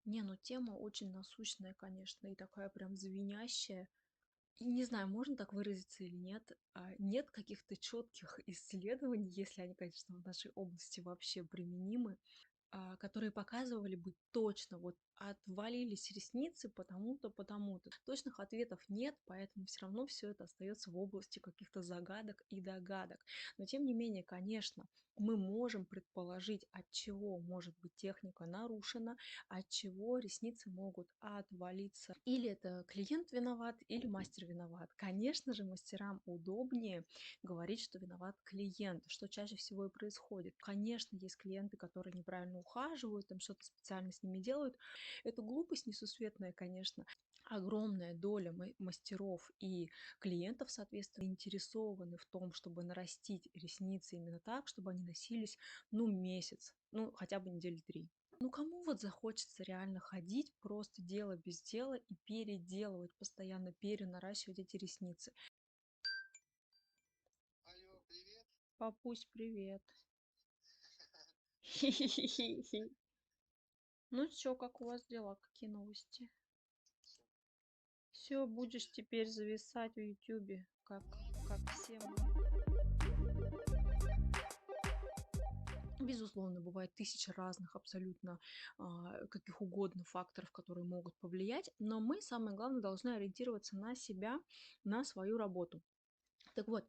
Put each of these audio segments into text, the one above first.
Не, ну тема очень насущная, конечно, и такая прям звенящая. И не знаю, можно так выразиться или нет, нет каких-то четких исследований, если они, конечно, в нашей области вообще применимы, которые показывали бы точно, вот отвалились ресницы потому-то, потому-то. Точных ответов нет, поэтому все равно все это остается в области каких-то загадок и догадок. Но тем не менее, конечно, мы можем предположить, от чего может быть техника нарушена, от чего ресницы могут отвалиться. Или это клиент виноват, или мастер виноват. Конечно же, мастерам удобнее говорить, что виноват клиент, что чаще всего и происходит. Конечно, есть клиенты, которые неправильно ухаживают, там что-то специально с ними делают. Это глупость несусветная, конечно. Огромная доля мастеров и клиентов, соответственно, заинтересованы в том, чтобы нарастить ресницы именно так, чтобы они носились, ну, месяц, ну, хотя бы недели 3. Ну, кому вот захочется реально ходить, просто дело без дела и переделывать, постоянно перенаращивать эти ресницы? Алло, привет. Папусь, привет. Хи-хи-хи-хи. Ну чё, как у вас дела? Какие новости? Все, будешь Теперь теперь зависать в Ютубе, как все мы. Безусловно, бывает тысяча разных абсолютно каких угодно факторов, которые могут повлиять, но мы, самое главное, должны ориентироваться на себя, на свою работу. Так вот,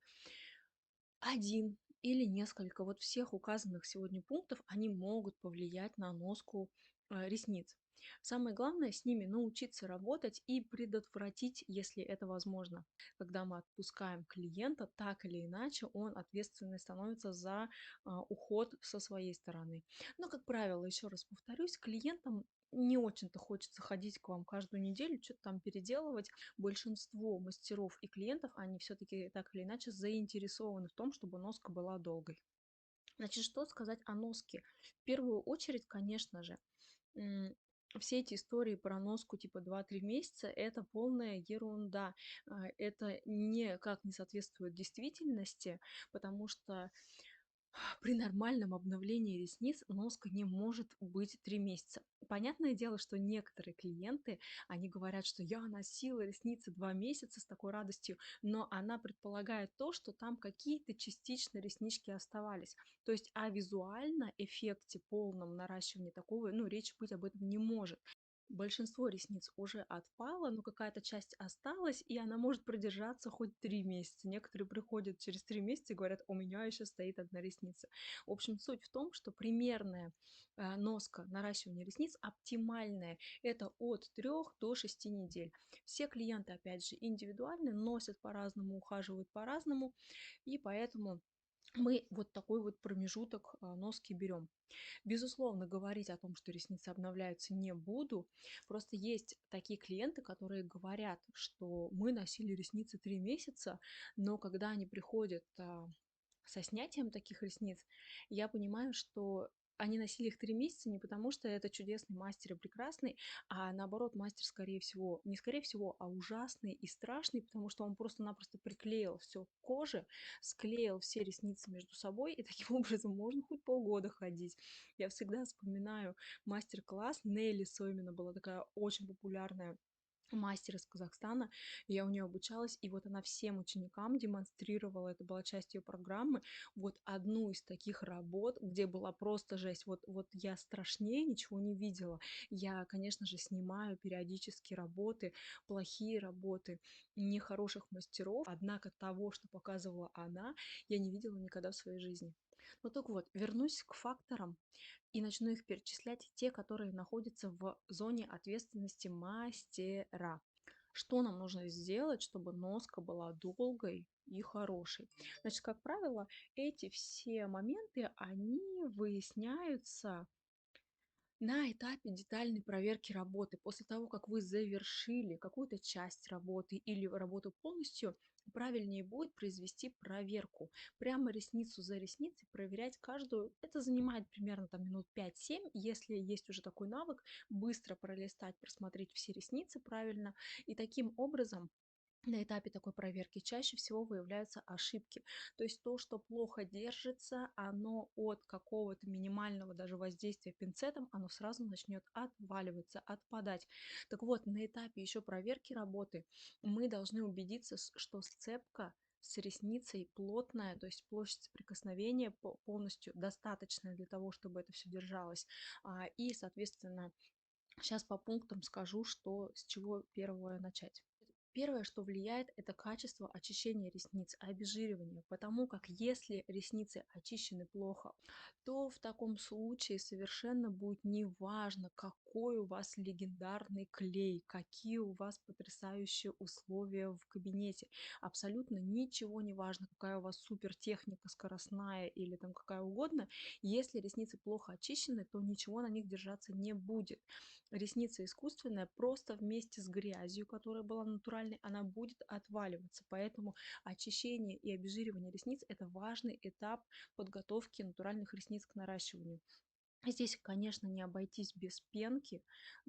один или несколько вот всех указанных сегодня пунктов, они могут повлиять на носку ресниц. Самое главное с ними научиться работать и предотвратить, если это возможно. Когда мы отпускаем клиента, так или иначе он ответственный становится за уход со своей стороны. Но, как правило, еще раз повторюсь, клиентам не очень-то хочется ходить к вам каждую неделю, что-то там переделывать. Большинство мастеров и клиентов, они все-таки так или иначе заинтересованы в том, чтобы носка была долгой. Значит, что сказать о носке? В первую очередь, конечно же, все эти истории про носку типа 2-3 месяца – это полная ерунда. Это никак не соответствует действительности, потому что при нормальном обновлении ресниц носка не может быть 3 месяца. Понятное дело, что некоторые клиенты, они говорят, что я носила ресницы 2 месяца с такой радостью, но она предполагает то, что там какие-то частично реснички оставались. То есть о визуально эффекте полном наращивании такого, ну, речь быть об этом не может. Большинство ресниц уже отпало, но какая-то часть осталась, и она может продержаться хоть 3 месяца. Некоторые приходят через 3 месяца и говорят, у меня еще стоит одна ресница. В общем, суть в том, что примерная носка наращивания ресниц оптимальная. Это от 3 до 6 недель. Все клиенты, опять же, индивидуальны, носят по-разному, ухаживают по-разному, и поэтому мы вот такой вот промежуток носки берем. Безусловно, говорить о том, что ресницы обновляются, не буду. Просто есть такие клиенты, которые говорят, что мы носили ресницы 3 месяца, но когда они приходят со снятием таких ресниц, я понимаю, что они носили их 3 месяца не потому, что это чудесный мастер и прекрасный, а наоборот, мастер, скорее всего, не скорее всего, а ужасный и страшный, потому что он просто-напросто приклеил все к коже, склеил все ресницы между собой, и таким образом можно хоть полгода ходить. Я всегда вспоминаю мастер-класс. Нелли Соймина была такая очень популярная мастер из Казахстана, я у нее обучалась, и вот она всем ученикам демонстрировала, это была часть ее программы, вот одну из таких работ, где была просто жесть, вот я страшнее ничего не видела. Я, конечно же, снимаю периодически работы, плохие работы нехороших мастеров, однако того, что показывала она, я не видела никогда в своей жизни. Ну так вот, вернусь к факторам и начну их перечислять, те, которые находятся в зоне ответственности мастера. Что нам нужно сделать, чтобы носка была долгой и хорошей? Значит, как правило, эти все моменты, они выясняются на этапе детальной проверки работы. После того, как вы завершили какую-то часть работы или работу полностью, правильнее будет произвести проверку. Прямо ресницу за ресницей проверять каждую. Это занимает примерно там минут 5-7. Если есть уже такой навык, быстро пролистать, просмотреть все ресницы правильно. И таким образом На этапе такой проверки чаще всего выявляются ошибки. То есть то, что плохо держится, оно от какого-то минимального даже воздействия пинцетом, оно сразу начнет отваливаться, отпадать. Так вот, на этапе еще проверки работы мы должны убедиться, что сцепка с ресницей плотная, то есть площадь соприкосновения полностью достаточная для того, чтобы это все держалось. И, соответственно, сейчас по пунктам скажу, что с чего первое начать. Первое, что влияет, это качество очищения ресниц, обезжиривание, потому как если ресницы очищены плохо, то в таком случае совершенно будет неважно, какой у вас легендарный клей, какие у вас потрясающие условия в кабинете. Абсолютно ничего не важно, какая у вас супер техника скоростная или там какая угодно. Если ресницы плохо очищены, то ничего на них держаться не будет. Ресница искусственная просто вместе с грязью, которая была натуральной, она будет отваливаться. Поэтому очищение и обезжиривание ресниц – это важный этап подготовки натуральных ресниц к наращиванию. Здесь, конечно, не обойтись без пенки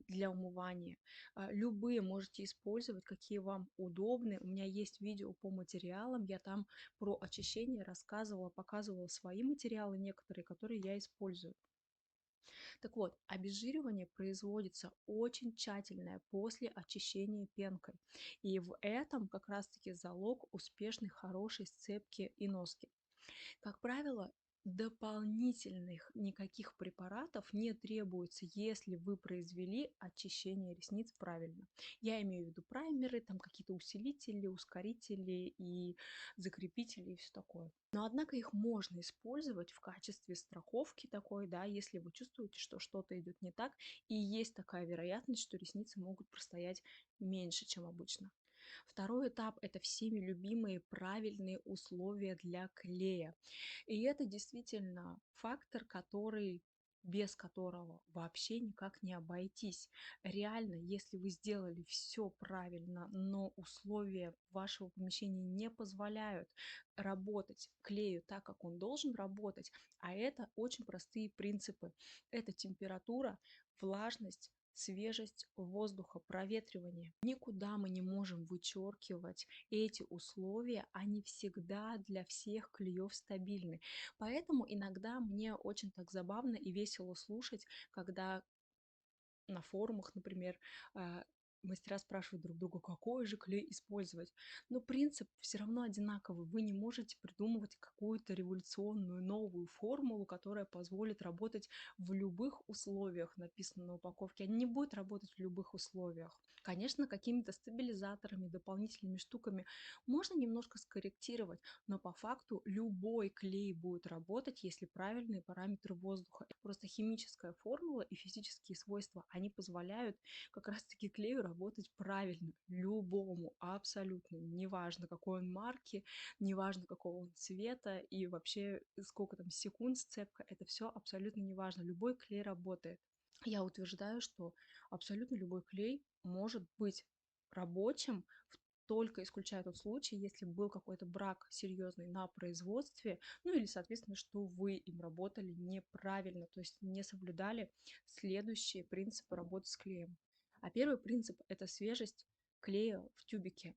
для умывания. Любые можете использовать, какие вам удобны. У меня есть видео по материалам, я там про очищение рассказывала, показывала свои материалы некоторые, которые я использую. Так вот, обезжиривание производится очень тщательное после очищения пенкой. И в этом как раз-таки залог успешной, хорошей сцепки и носки. Как правило, дополнительных никаких препаратов не требуется, если вы произвели очищение ресниц правильно. Я имею в виду праймеры, там какие-то усилители, ускорители и закрепители и все такое. Но однако их можно использовать в качестве страховки такой, да, если вы чувствуете, что что-то идет не так, и есть такая вероятность, что ресницы могут простоять меньше, чем обычно. Второй этап – это всеми любимые правильные условия для клея. И это действительно фактор, который без которого вообще никак не обойтись. Реально, если вы сделали все правильно, но условия вашего помещения не позволяют работать клею так, как он должен работать, а это очень простые принципы. Это температура, влажность, свежесть воздуха, проветривание. Никуда мы не можем вычеркивать эти условия, они всегда для всех клеев стабильны. Поэтому иногда мне очень так забавно и весело слушать, когда на форумах, например, а, мастера спрашивают друг друга, какой же клей использовать. Но принцип все равно одинаковый. Вы не можете придумывать какую-то революционную новую формулу, которая позволит работать в любых условиях, написано на упаковке. Они не будут работать в любых условиях. Конечно, какими-то стабилизаторами, дополнительными штуками можно немножко скорректировать, но по факту любой клей будет работать, если правильные параметры воздуха. Просто химическая формула и физические свойства, они позволяют как раз-таки клею работать правильно, любому, абсолютно, неважно какой он марки, неважно какого он цвета и вообще сколько там секунд сцепка, это все абсолютно неважно, любой клей работает. Я утверждаю, что абсолютно любой клей может быть рабочим, только исключая тот случай, если был какой-то брак серьезный на производстве, ну или, соответственно, что вы им работали неправильно, то есть не соблюдали следующие принципы работы с клеем. А первый принцип – это свежесть клея в тюбике.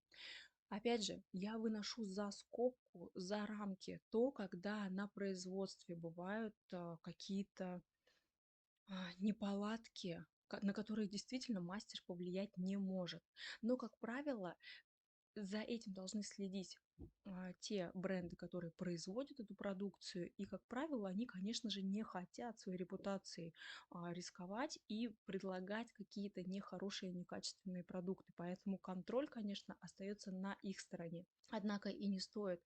Опять же, я выношу за скобку, за рамки то, когда на производстве бывают какие-то неполадки, на которые действительно мастер повлиять не может. Но, как правило, за этим должны следить те бренды, которые производят эту продукцию, и, как правило, они, конечно же, не хотят своей репутацией рисковать и предлагать какие-то нехорошие, некачественные продукты. Поэтому контроль, конечно, остается на их стороне. Однако и не стоит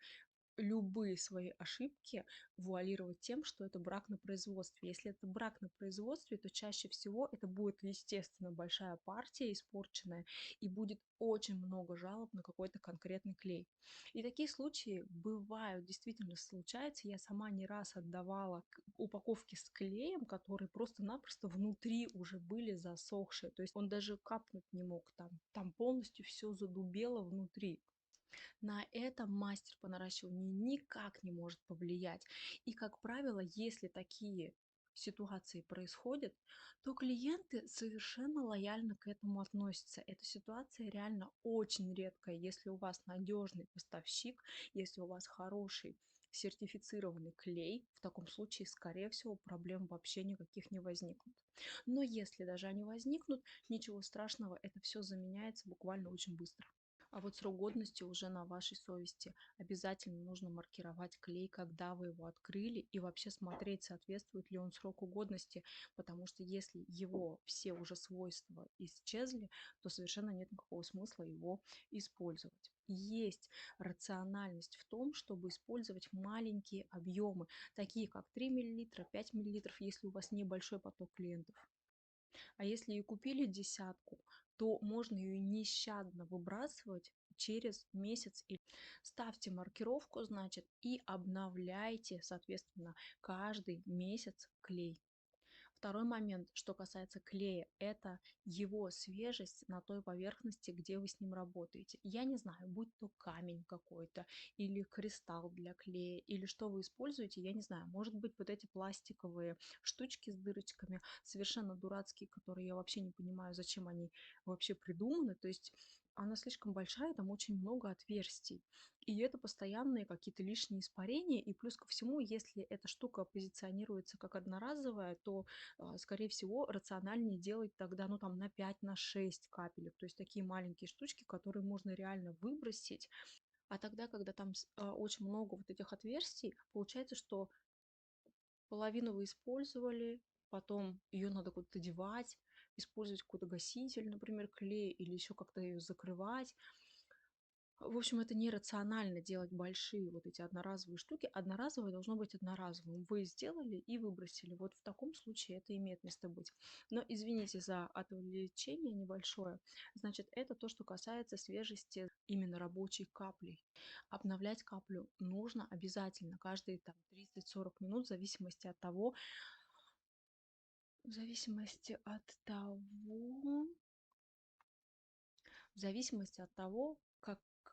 любые свои ошибки вуалировать тем, что это брак на производстве. Если это брак на производстве, то чаще всего это будет, естественно, большая партия испорченная, и будет очень много жалоб на какой-то конкретный клей. И такие случаи бывают, действительно случаются. Я сама не раз отдавала упаковки с клеем, которые просто-напросто внутри уже были засохшие. То есть он даже капнуть не мог там полностью все задубело внутри. На это мастер по наращиванию никак не может повлиять. И, как правило, если такие ситуации происходит, то клиенты совершенно лояльно к этому относятся. Эта ситуация реально очень редкая, если у вас надежный поставщик, если у вас хороший сертифицированный клей, в таком случае, скорее всего, проблем вообще никаких не возникнут. Но если даже они возникнут, ничего страшного, это все заменяется буквально очень быстро. А вот срок годности уже на вашей совести. Обязательно нужно маркировать клей, когда вы его открыли, и вообще смотреть, соответствует ли он сроку годности, потому что если его все уже свойства исчезли, то совершенно нет никакого смысла его использовать. Есть рациональность в том, чтобы использовать маленькие объемы, такие как 3 мл, 5 мл, если у вас небольшой поток клиентов. А если и купили десятку, то можно ее нещадно выбрасывать через месяц. И ставьте маркировку, значит, и обновляйте, соответственно, каждый месяц клей. Второй момент, что касается клея, это его свежесть на той поверхности, где вы с ним работаете. Я не знаю, будь то камень какой-то, или кристалл для клея, или что вы используете, я не знаю. Может быть, вот эти пластиковые штучки с дырочками, совершенно дурацкие, которые я вообще не понимаю, зачем они вообще придуманы. То есть она слишком большая, там очень много отверстий. И это постоянные какие-то лишние испарения. И плюс ко всему, если эта штука позиционируется как одноразовая, то скорее всего, рациональнее делать тогда, ну, там, на 5, на 6 капелек. То есть такие маленькие штучки, которые можно реально выбросить. А тогда, когда там очень много вот этих отверстий, получается, что половину вы использовали, потом ее надо куда-то девать, использовать какой-то гаситель, например, клей, или еще как-то ее закрывать. В общем, это нерационально делать большие вот эти одноразовые штуки. Одноразовое должно быть одноразовым. Вы сделали и выбросили. Вот в таком случае это имеет место быть. Но извините за отвлечение небольшое. Значит, это то, что касается свежести именно рабочей капли. Обновлять каплю нужно обязательно каждые там 30-40 минут, в зависимости от того,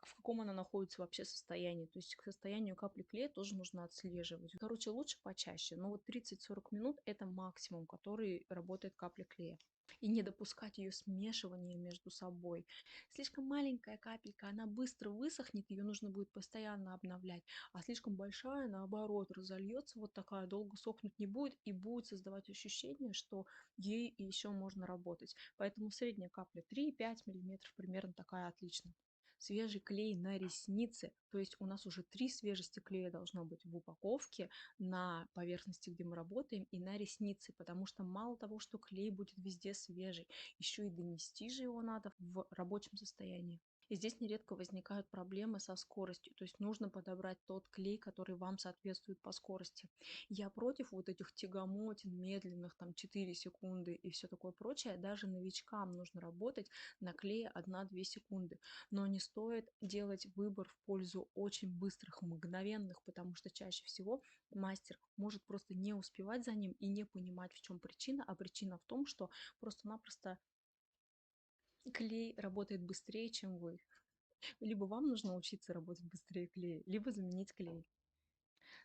в каком она находится вообще состоянии. То есть к состоянию капли клея тоже нужно отслеживать. Короче, лучше почаще, но вот 30-40 минут это максимум, который работает капля клея. И не допускать ее смешивания между собой. Слишком маленькая капелька, она быстро высохнет, ее нужно будет постоянно обновлять, а слишком большая, наоборот, разольется, вот такая, долго сохнуть не будет, и будет создавать ощущение, что ей еще можно работать. Поэтому средняя капля 3-5 миллиметров примерно такая отлично. Свежий клей на ресницы, то есть у нас уже 3 свежести клея должно быть в упаковке, на поверхности, где мы работаем, и на ресницы, потому что мало того, что клей будет везде свежий, еще и донести же его надо в рабочем состоянии. И здесь нередко возникают проблемы со скоростью, то есть нужно подобрать тот клей, который вам соответствует по скорости. Я против вот этих тягомотин медленных, там 4 секунды и все такое прочее. Даже новичкам нужно работать на клее 1-2 секунды. Но не стоит делать выбор в пользу очень быстрых, мгновенных, потому что чаще всего мастер может просто не успевать за ним и не понимать, в чем причина, а причина в том, что просто-напросто клей работает быстрее, чем вы. Либо вам нужно учиться работать быстрее клея, либо заменить клей.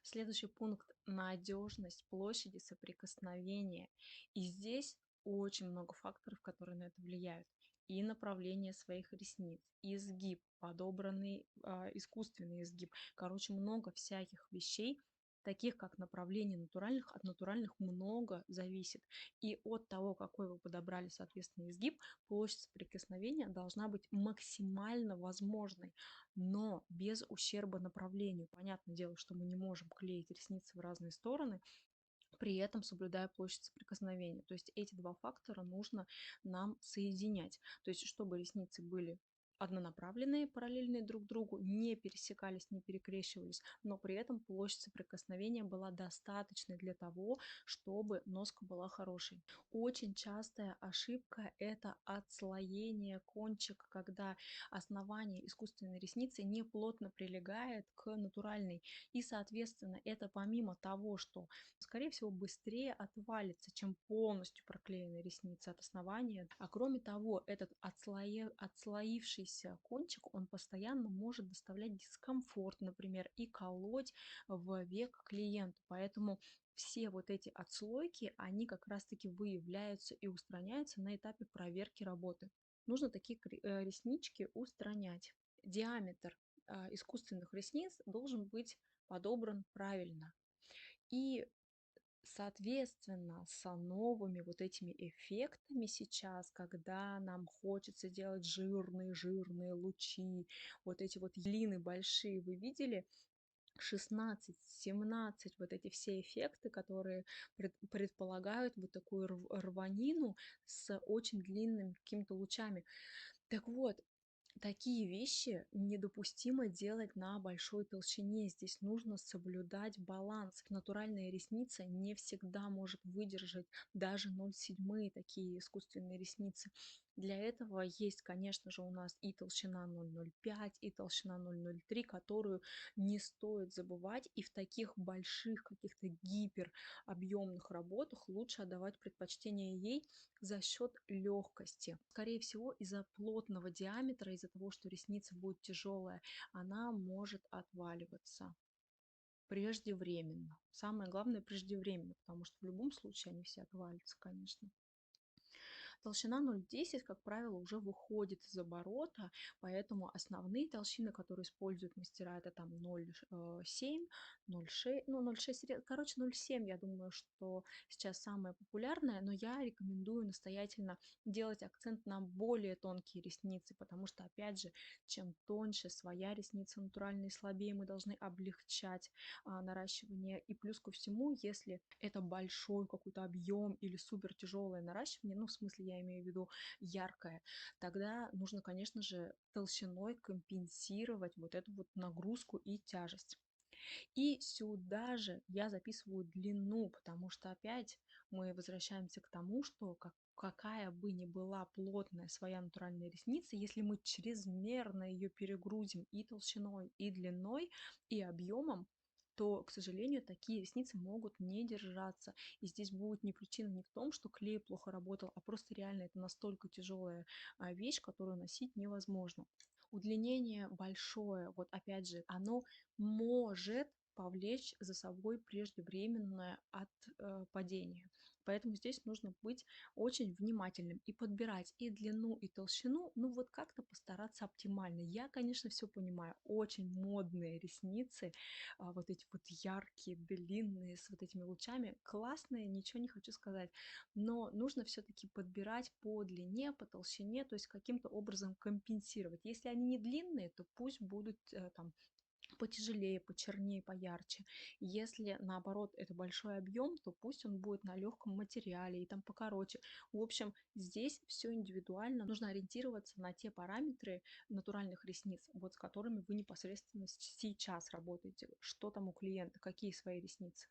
Следующий пункт – надежность площади соприкосновения. И здесь очень много факторов, которые на это влияют. И направление своих ресниц, и изгиб, подобранный искусственный изгиб. Короче, много всяких вещей, таких как направление натуральных, от натуральных много зависит. И от того, какой вы подобрали, соответственно, изгиб, площадь соприкосновения должна быть максимально возможной, но без ущерба направлению. Понятное дело, что мы не можем клеить ресницы в разные стороны, при этом соблюдая площадь соприкосновения. То есть эти два фактора нужно нам соединять. То есть чтобы ресницы были однонаправленные, параллельные друг другу, не пересекались, не перекрещивались, но при этом площадь соприкосновения была достаточной для того, чтобы носка была хорошей. Очень частая ошибка – это отслоение кончика, когда основание искусственной ресницы не плотно прилегает к натуральной. И, соответственно, это помимо того, что скорее всего, быстрее отвалится, чем полностью проклеенные ресницы от основания. А кроме того, этот отслоившийся кончик, он постоянно может доставлять дискомфорт, например, и колоть в век клиенту. Поэтому все вот эти отслойки, они как раз-таки выявляются и устраняются на этапе проверки работы. Нужно такие реснички устранять. Диаметр искусственных ресниц должен быть подобран правильно. И соответственно, с новыми вот этими эффектами сейчас, когда нам хочется делать жирные лучи, вот эти вот лины большие, вы видели, 16, 17, вот эти все эффекты, которые предполагают вот такую рванину с очень длинными какими-то лучами. Так вот, такие вещи недопустимо делать на большой толщине. Здесь нужно соблюдать баланс. Натуральная ресница не всегда может выдержать даже 0,7 такие искусственные ресницы. Для этого есть, конечно же, у нас и толщина 0,05, и толщина 0,03, которую не стоит забывать. И в таких больших каких-то гиперобъемных работах лучше отдавать предпочтение ей за счет легкости. Скорее всего, из-за плотного диаметра, из-за того, что ресница будет тяжелая, она может отваливаться преждевременно. Самое главное преждевременно, потому что в любом случае они все отвалятся, конечно. Толщина 0,10, как правило, уже выходит из оборота, поэтому основные толщины, которые используют мастера, это там 0,7, 0,6, ну 0,6, короче 0,7, я думаю, что сейчас самое популярное, но я рекомендую настоятельно делать акцент на более тонкие ресницы, потому что, опять же, чем тоньше своя ресница натуральная и слабее, мы должны облегчать наращивание. И плюс ко всему, если это большой какой-то объем или супер тяжелое наращивание, ну, в смысле, я имею в виду яркое, тогда нужно, конечно же, толщиной компенсировать вот эту вот нагрузку и тяжесть. И сюда же я записываю длину, потому что опять мы возвращаемся к тому, что какая бы ни была плотная своя натуральная ресница, если мы чрезмерно ее перегрузим и толщиной, и длиной, и объемом, то, к сожалению, такие ресницы могут не держаться. И здесь будет не причина не в том, что клей плохо работал, а просто реально это настолько тяжелая вещь, которую носить невозможно. Удлинение большое, вот опять же, оно может повлечь за собой преждевременное отпадение. Поэтому здесь нужно быть очень внимательным и подбирать и длину, и толщину, ну вот как-то постараться оптимально. Я, конечно, все понимаю, очень модные ресницы, вот эти вот яркие, длинные, с вот этими лучами, классные, ничего не хочу сказать, но нужно все-таки подбирать по длине, по толщине, то есть каким-то образом компенсировать. Если они не длинные, то пусть будут там потяжелее, почернее, поярче. Если наоборот это большой объем, то пусть он будет на легком материале и там покороче. В общем, здесь все индивидуально. Нужно ориентироваться на те параметры натуральных ресниц, вот с которыми вы непосредственно сейчас работаете. Что там у клиента, какие свои ресницы.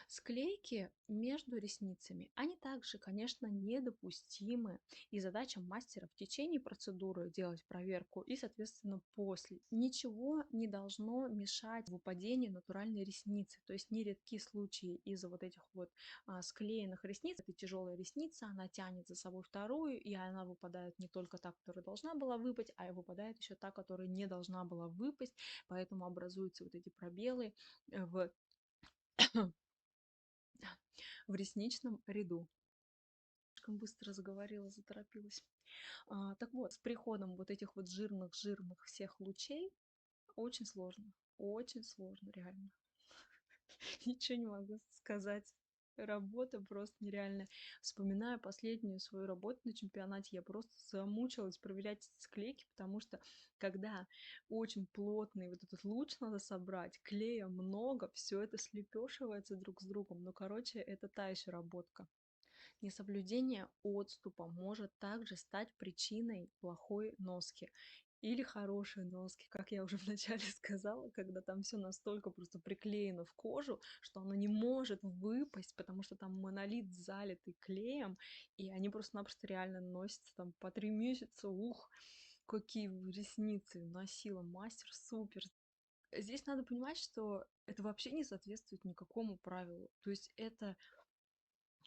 Склейки между ресницами, они также, конечно, недопустимы. И задача мастера в течение процедуры делать проверку и, соответственно, после. Ничего не должно мешать выпадению натуральной ресницы. То есть нередки случаи из-за вот этих вот склеенных ресниц. Это тяжелая ресница, она тянет за собой вторую, и она выпадает не только та, которая должна была выпасть, а и выпадает еще та, которая не должна была выпасть. Поэтому образуются вот эти пробелы в в ресничном ряду. Слишком быстро заговорила, заторопилась. Так вот, с приходом вот этих вот жирных всех лучей очень сложно, реально. Ничего не могу сказать. Работа просто нереальная. Вспоминаю последнюю свою работу на чемпионате, я просто замучилась проверять эти склейки, потому что когда очень плотный вот этот луч надо собрать, клея много, все это слепешивается друг с другом. Ну, короче, это та еще работка. Несоблюдение отступа может также стать причиной плохой носки или хорошей носки, как я уже вначале сказала, когда там все настолько просто приклеено в кожу, что оно не может выпасть, потому что там монолит залитый клеем, и они просто-напросто реально носятся там по 3 месяца. Ух, какие ресницы носила мастер, супер. Здесь надо понимать, что это вообще не соответствует никакому правилу. То есть это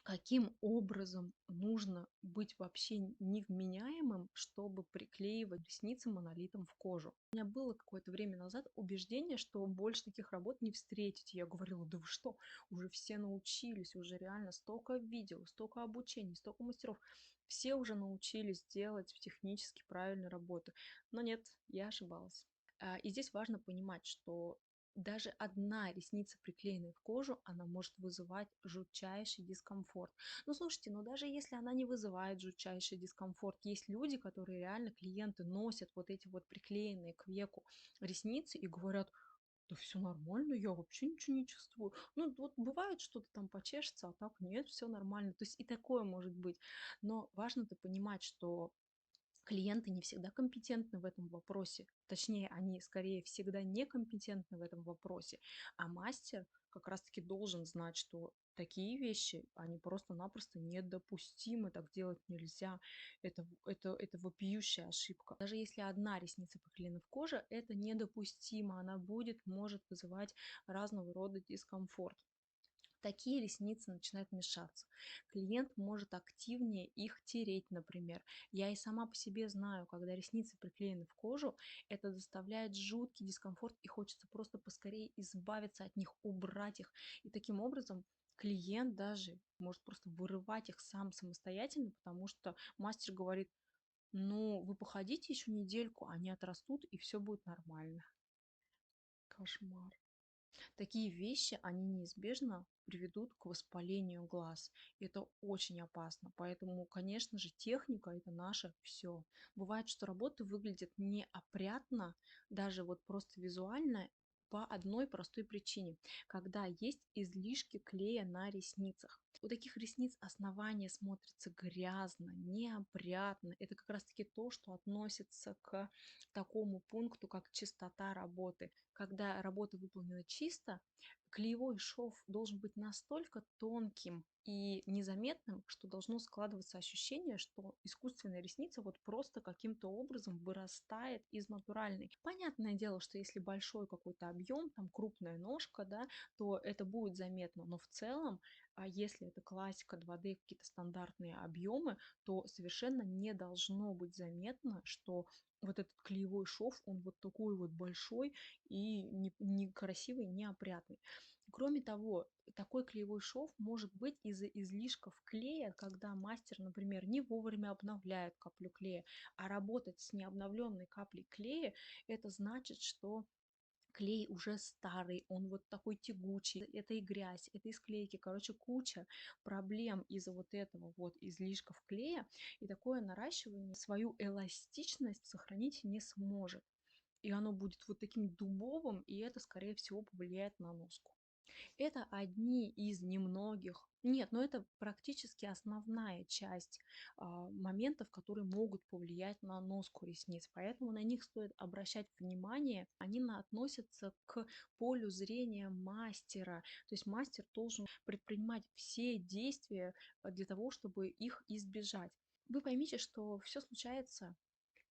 каким образом нужно быть вообще невменяемым, чтобы приклеивать ресницы монолитом в кожу. У меня было какое-то время назад убеждение, что больше таких работ не встретить. Я говорила, да вы что, уже все научились, уже реально столько видео, столько обучений, столько мастеров. Все уже научились делать технически правильные работы. Но нет, я ошибалась. И здесь важно понимать, что даже одна ресница, приклеенная в кожу, она может вызывать жутчайший дискомфорт. Ну, слушайте, ну даже если она не вызывает жутчайший дискомфорт, есть люди, которые реально, клиенты, носят вот эти вот приклеенные к веку ресницы и говорят, да все нормально, я вообще ничего не чувствую. Ну, вот бывает что-то там почешется, а так нет, все нормально. То есть и такое может быть. Но важно-то понимать, что клиенты не всегда компетентны в этом вопросе. Точнее, они скорее всегда некомпетентны в этом вопросе. А мастер как раз-таки должен знать, что такие вещи, они просто-напросто недопустимы, так делать нельзя. Это вопиющая ошибка. Даже если одна ресница приклеена в коже, это недопустимо. Она может вызывать разного рода дискомфорт. Такие ресницы начинают мешаться. Клиент может активнее их тереть, например. Я и сама по себе знаю, когда ресницы приклеены в кожу, это доставляет жуткий дискомфорт, и хочется просто поскорее избавиться от них, убрать их. И таким образом клиент даже может просто вырывать их сам самостоятельно, потому что мастер говорит, ну, вы походите еще недельку, они отрастут, и все будет нормально. Кошмар. Такие вещи, они неизбежно приведут к воспалению глаз. Это очень опасно. Поэтому, конечно же, техника – это наше все. Бывает, что работы выглядят неопрятно, даже вот просто визуально, по одной простой причине, когда есть излишки клея на ресницах. У таких ресниц основание смотрится грязно, неопрятно. Это как раз-таки то, что относится к такому пункту, как чистота работы. Когда работа выполнена чисто, клеевой шов должен быть настолько тонким и незаметным, что должно складываться ощущение, что искусственная ресница вот просто каким-то образом вырастает из натуральной. Понятное дело, что если большой какой-то объем, там крупная ножка, да, то это будет заметно, но в целом, если это классика 2D, какие-то стандартные объемы, то совершенно не должно быть заметно, что вот этот клеевой шов, он вот такой вот большой и некрасивый, неопрятный. Кроме того, такой клеевой шов может быть из-за излишков клея, когда мастер, например, не вовремя обновляет каплю клея, а работать с необновленной каплей клея, это значит, что клей уже старый, он вот такой тягучий, это и грязь, это и склейки, короче, куча проблем из-за вот этого вот излишков клея, и такое наращивание свою эластичность сохранить не сможет. И оно будет вот таким дубовым, и это, скорее всего, повлияет на носку. Это одни из немногих, нет, но это практически основная часть моментов, которые могут повлиять на носку ресниц. Поэтому на них стоит обращать внимание. Они относятся к полю зрения мастера. То есть мастер должен предпринимать все действия для того, чтобы их избежать. Вы поймите, что все случается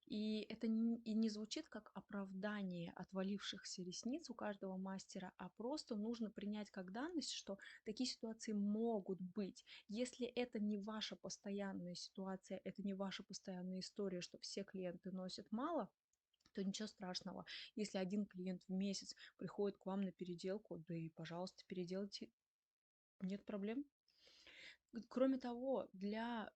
и это и не звучит как оправдание отвалившихся ресниц у каждого мастера, а просто нужно принять как данность, что такие ситуации могут быть. Если это не ваша постоянная ситуация, это не ваша постоянная история, что все клиенты носят мало, то ничего страшного. Если один клиент в месяц приходит к вам на переделку, да и, пожалуйста, переделайте, нет проблем. Кроме того, для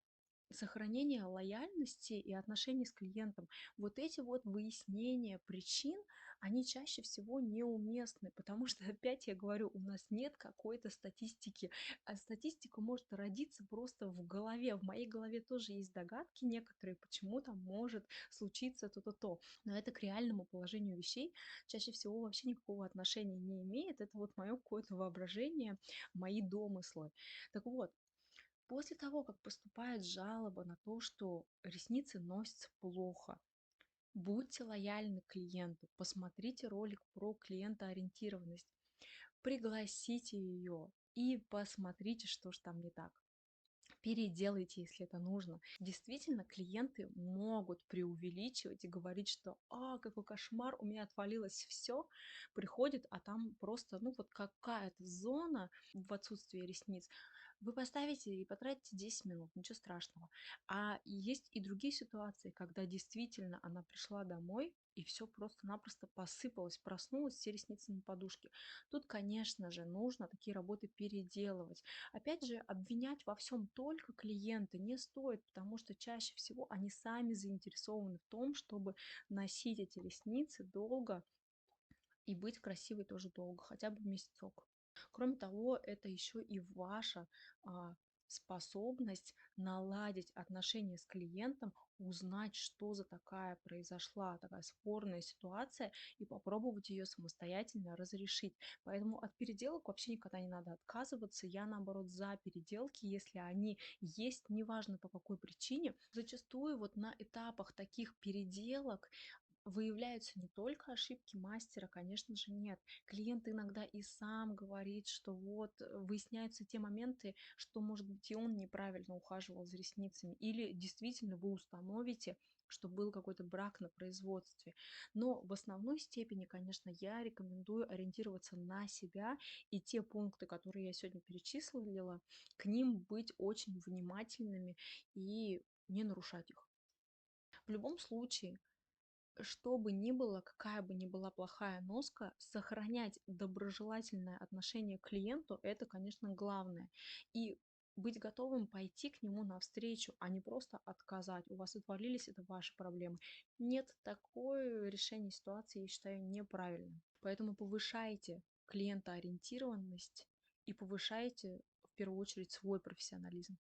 сохранения лояльности и отношений с клиентом. Вот эти вот выяснения причин, они чаще всего неуместны, потому что, опять я говорю, у нас нет какой-то статистики, а статистика может родиться просто в голове. В моей голове тоже есть догадки некоторые, почему там может случиться то-то-то. Но это к реальному положению вещей чаще всего вообще никакого отношения не имеет. Это вот мое какое-то воображение, мои домыслы. Так вот, после того, как поступает жалоба на то, что ресницы носятся плохо, будьте лояльны к клиенту, посмотрите ролик про клиентоориентированность, пригласите ее и посмотрите, что же там не так. Переделайте, если это нужно. Действительно, клиенты могут преувеличивать и говорить, что какой кошмар, у меня отвалилось все, приходит, а там просто, ну вот какая-то зона в отсутствии ресниц, Вы поставите и потратите 10 минут, ничего страшного. А есть и другие ситуации, когда действительно она пришла домой, и все просто-напросто посыпалось, проснулась, все ресницы на подушке. Тут, конечно же, нужно такие работы переделывать. Опять же, обвинять во всем только клиента не стоит, потому что чаще всего они сами заинтересованы в том, чтобы носить эти ресницы долго и быть красивой тоже долго, хотя бы месяцок. Кроме того, это еще и ваша а, способность наладить отношения с клиентом, узнать, что за такая произошла, такая спорная ситуация, и попробовать ее самостоятельно разрешить. Поэтому от переделок вообще никогда не надо отказываться. Я, наоборот, за переделки, если они есть, неважно по какой причине. Зачастую вот на этапах таких переделок выявляются не только ошибки мастера, конечно же, нет. Клиент иногда и сам говорит, что вот выясняются те моменты, что, может быть, и он неправильно ухаживал за ресницами, или действительно вы установите, что был какой-то брак на производстве. Но в основной степени, конечно, я рекомендую ориентироваться на себя и те пункты, которые я сегодня перечислила, к ним быть очень внимательными и не нарушать их. В любом случае, что бы ни было, какая бы ни была плохая носка, сохранять доброжелательное отношение к клиенту – это, конечно, главное. И быть готовым пойти к нему навстречу, а не просто отказать. У вас отвалились, это ваши проблемы. Нет, такое решение ситуации, я считаю, неправильным. Поэтому повышайте клиентоориентированность и повышайте в первую очередь свой профессионализм.